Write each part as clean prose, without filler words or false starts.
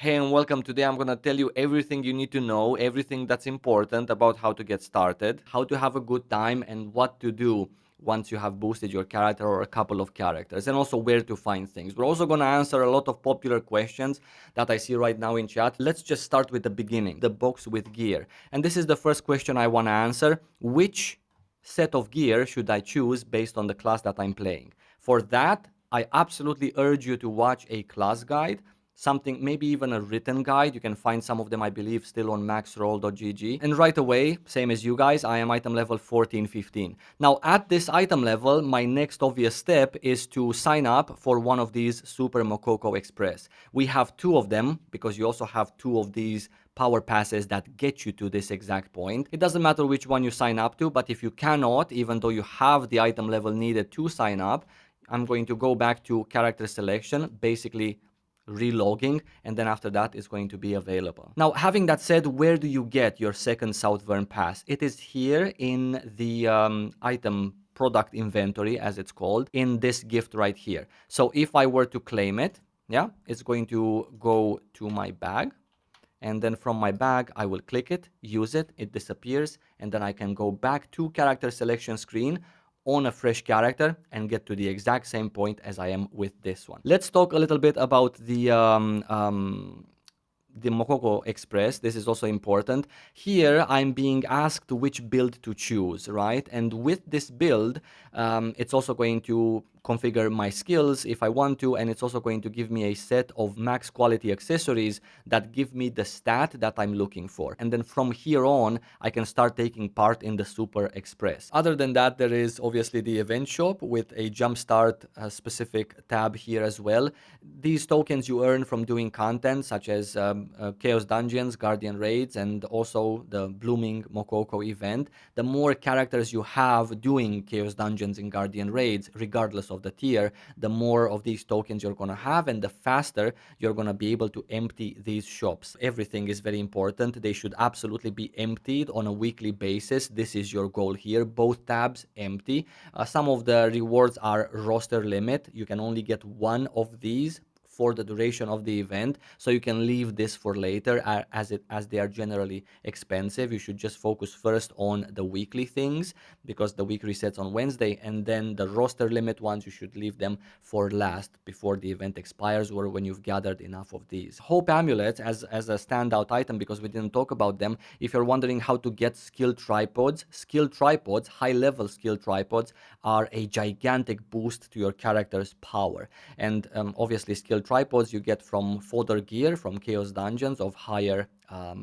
Hey and welcome. Today I'm gonna tell you everything you need to know, everything that's important about how to get started, how to have a good time, and what to do once you have boosted your character or a couple of characters, and also where to find things. We're also gonna answer a lot of popular questions that I see right now in chat. Let's just start with the beginning, the box with gear. And this is the first question I wanna answer. Which set of gear should I choose based on the class that I'm playing? For that, I absolutely urge you to watch a class guide, something, maybe even a written guide. You can find some of them, I believe, still on maxroll.gg. And right away, same as you guys, I am item level 14, 15. Now, at this item level, my next obvious step is to sign up for one of these Super Mokoko Express. We have two of them because you also have two of these power passes that get you to this exact point. It doesn't matter which one you sign up to, but if you cannot, even though you have the item level needed to sign up, I'm going to go back to character selection, basically relogging, and then after that it's going to be available. Now, having that said, where do you get your second Southern Pass? It is here in the item product inventory, as it's called, in this gift right here. So if I were to claim it, yeah, it's going to go to my bag, and then from my bag I will click it, use it, it disappears, and then I can go back to character selection screen on a fresh character and get to the exact same point as I am with this one. Let's talk a little bit about the Mokoko Express. This is also important. Here I'm being asked which build to choose, right? And with this build, it's also going to configure my skills if I want to, and it's also going to give me a set of max quality accessories that give me the stat that I'm looking for. And then from here on, I can start taking part in the Super Express. Other than that, there is obviously the event shop with a jumpstart specific tab here as well. These tokens you earn from doing content such as Chaos Dungeons, Guardian Raids, and also the Blooming Mokoko event. The more characters you have doing Chaos Dungeons and Guardian Raids, regardless of the tier, the more of these tokens you're going to have, and the faster you're going to be able to empty these shops. Everything is very important. They should absolutely be emptied on a weekly basis. This is your goal here. Both tabs empty. Some of the rewards are roster limit. You can only get one of these for the duration of the event, so you can leave this for later, as they are generally expensive. You should just focus first on the weekly things because the week resets on Wednesday, and then the roster limit ones you should leave them for last before the event expires or when you've gathered enough of these. Hope amulets as a standout item because we didn't talk about them. If you're wondering how to get skilled tripods, high level skilled tripods are a gigantic boost to your character's power. And obviously skilled tripods you get from fodder gear from Chaos Dungeons of higher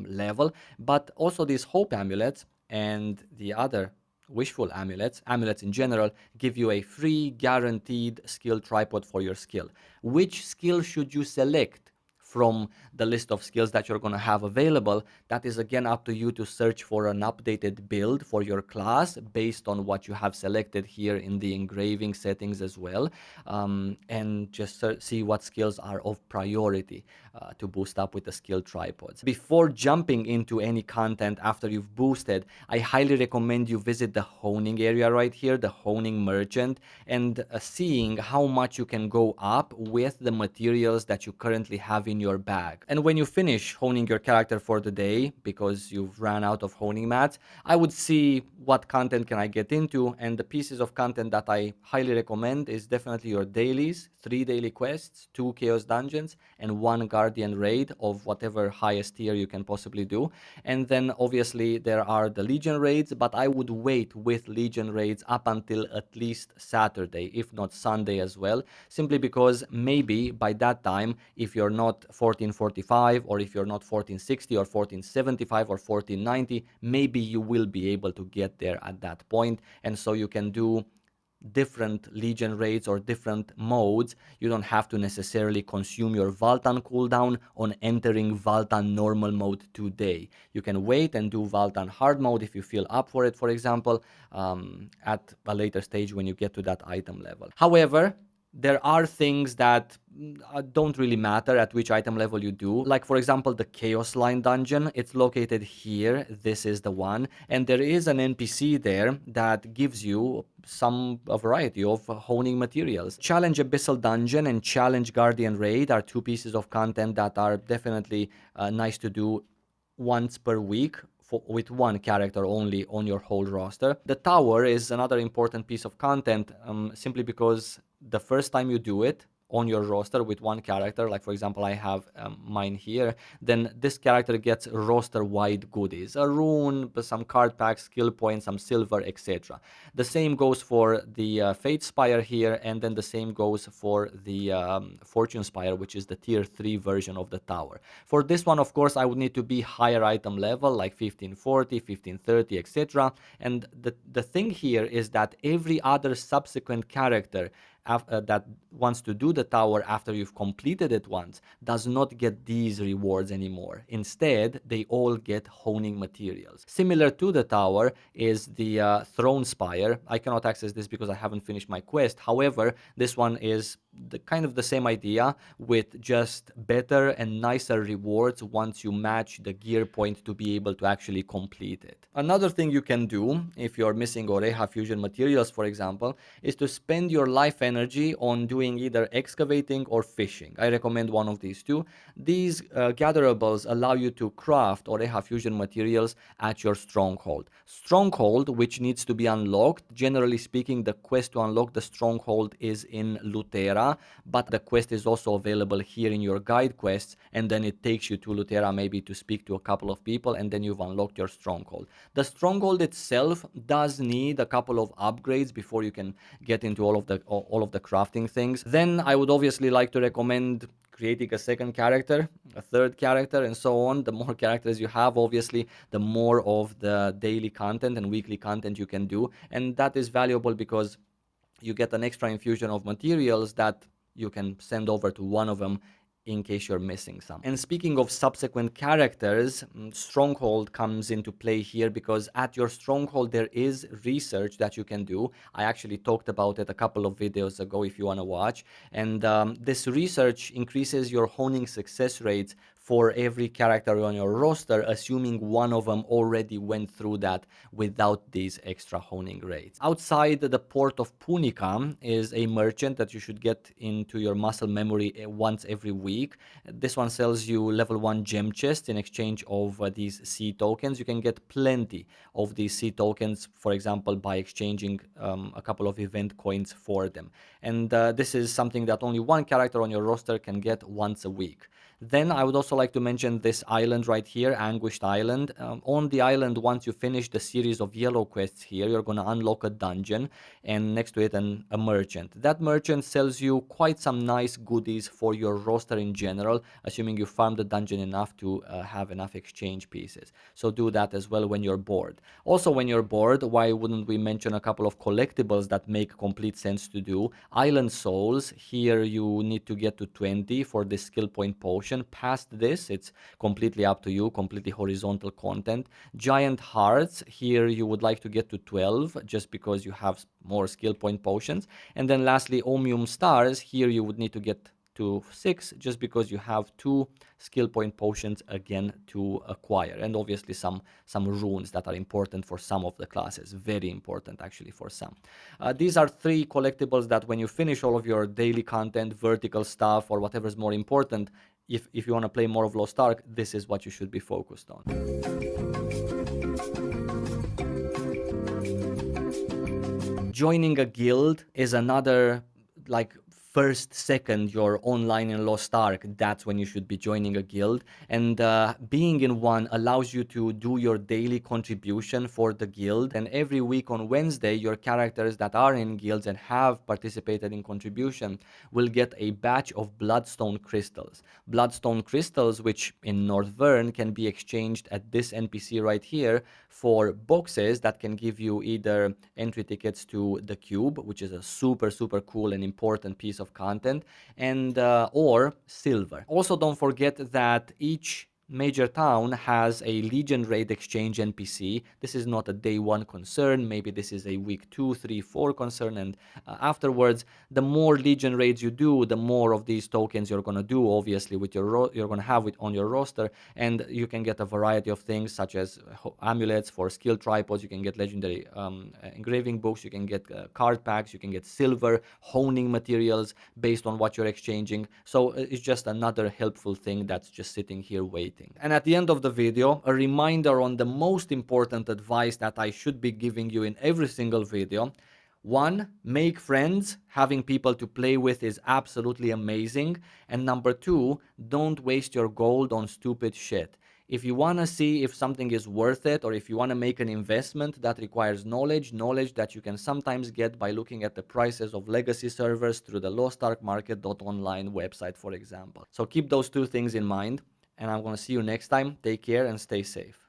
level, but also these hope amulets and the other wishful amulets in general, give you a free guaranteed skill tripod for your skill. Which skill should you select from the list of skills that you're going to have available? That is again up to you to search for an updated build for your class based on what you have selected here in the engraving settings as well, and just see what skills are of priority to boost up with the skill tripods. Before jumping into any content after you've boosted, I highly recommend you visit the honing area right here, the honing merchant, and seeing how much you can go up with the materials that you currently have in your bag. And when you finish honing your character for the day, because you've ran out of honing mats, I would see what content can I get into, and the pieces of content that I highly recommend is definitely your dailies, 3 daily quests, 2 chaos dungeons, and 1 guardian raid of whatever highest tier you can possibly do. And then obviously there are the legion raids, but I would wait with legion raids up until at least Saturday, if not Sunday as well, simply because maybe by that time, if you're not 1445 or if you're not 1460 or 1475 or 1490, maybe you will be able to get there at that point, and so you can do different legion raids or different modes. You don't have to necessarily consume your Valtan cooldown on entering Valtan normal mode today. You can wait and do Valtan hard mode if you feel up for it, for example, at a later stage when you get to that item level. However, There are things that don't really matter at which item level you do. Like for example, the Chaos Line dungeon, it's located here. This is the one. And there is an NPC there that gives you a variety of honing materials. Challenge Abyssal Dungeon and Challenge Guardian Raid are two pieces of content that are definitely nice to do once per week with one character only on your whole roster. The tower is another important piece of content, simply because the first time you do it on your roster with one character, like for example I have mine here, then this character gets roster wide goodies, a rune, some card packs, skill points, some silver, etc. The same goes for the Fate Spire here, and then the same goes for the Fortune Spire, which is the tier 3 version of the tower. For this one, of course, I would need to be higher item level, like 1540, 1530, etc. And the thing here is that every other subsequent character that wants to do the tower after you've completed it once does not get these rewards anymore. Instead, they all get honing materials. Similar to the tower is the Throne Spire. I cannot access this because I haven't finished my quest. However, this one is kind of the same idea, with just better and nicer rewards once you match the gear point to be able to actually complete it. Another thing you can do if you're missing Oreha fusion materials, for example, is to spend your life energy on doing either excavating or fishing. I recommend one of these two. These gatherables allow you to craft Oreha fusion materials at your stronghold. Stronghold, which needs to be unlocked. Generally speaking, the quest to unlock the stronghold is in Lutera, but the quest is also available here in your guide quests, and then it takes you to Lutera maybe to speak to a couple of people, and then you've unlocked your stronghold. The stronghold itself does need a couple of upgrades before you can get into all of the crafting things. Then I would obviously like to recommend creating a second character, a third character, and so on. The more characters you have, obviously, the more of the daily content and weekly content you can do, and that is valuable because you get an extra infusion of materials that you can send over to one of them in case you're missing some. And speaking of subsequent characters, Stronghold comes into play here, because at your Stronghold there is research that you can do. I actually talked about it a couple of videos ago if you want to watch. And this research increases your honing success rates for every character on your roster, assuming one of them already went through that without these extra honing rates. Outside the port of Punica is a merchant that you should get into your muscle memory once every week. This one sells you level 1 gem chests in exchange of these C tokens. You can get plenty of these C tokens, for example, by exchanging a couple of event coins for them. And this is something that only one character on your roster can get once a week. Then I would also like to mention this island right here, Anguished Island. On the island, once you finish the series of yellow quests here, you're going to unlock a dungeon, and next to it a merchant. That merchant sells you quite some nice goodies for your roster in general, assuming you farm the dungeon enough to have enough exchange pieces. So do that as well when you're bored. Also, when you're bored, why wouldn't we mention a couple of collectibles that make complete sense to do? Island Souls, here you need to get to 20 for this skill point potion. Past this, it's completely up to you, completely horizontal content. Giant Hearts, here you would like to get to 12 just because you have more skill point potions. And then lastly, Omium Stars, here you would need to get to 6 just because you have 2 skill point potions again to acquire, and obviously some runes that are important for some of the classes, very important actually for some. These are 3 collectibles that when you finish all of your daily content, vertical stuff, or whatever is more important, if you want to play more of Lost Ark, this is what you should be focused on. Joining a guild is another, like, first, second, you're online in Lost Ark, that's when you should be joining a guild. And being in one allows you to do your daily contribution for the guild. And every week on Wednesday, your characters that are in guilds and have participated in contribution will get a batch of Bloodstone Crystals. Bloodstone Crystals, which in North Vern can be exchanged at this NPC right here for boxes that can give you either entry tickets to the Cube, which is a super cool and important piece of content, and or silver. Also, don't forget that each major town has a Legion Raid Exchange NPC. This is not a day one concern. Maybe this is a week 2, 3, 4 concern. And afterwards, the more Legion raids you do, the more of these tokens you're going to do, obviously, with your you're going to have it on your roster. And you can get a variety of things such as amulets for skill tripods. You can get legendary engraving books. You can get card packs. You can get silver, honing materials based on what you're exchanging. So it's just another helpful thing that's just sitting here waiting. And at the end of the video, a reminder on the most important advice that I should be giving you in every single video. One, make friends. Having people to play with is absolutely amazing. And number two, don't waste your gold on stupid shit. If you want to see if something is worth it, or if you want to make an investment that requires knowledge that you can sometimes get by looking at the prices of legacy servers through the lostarkmarket.online website, for example. So keep those two things in mind, and I'm going to see you next time. Take care and stay safe.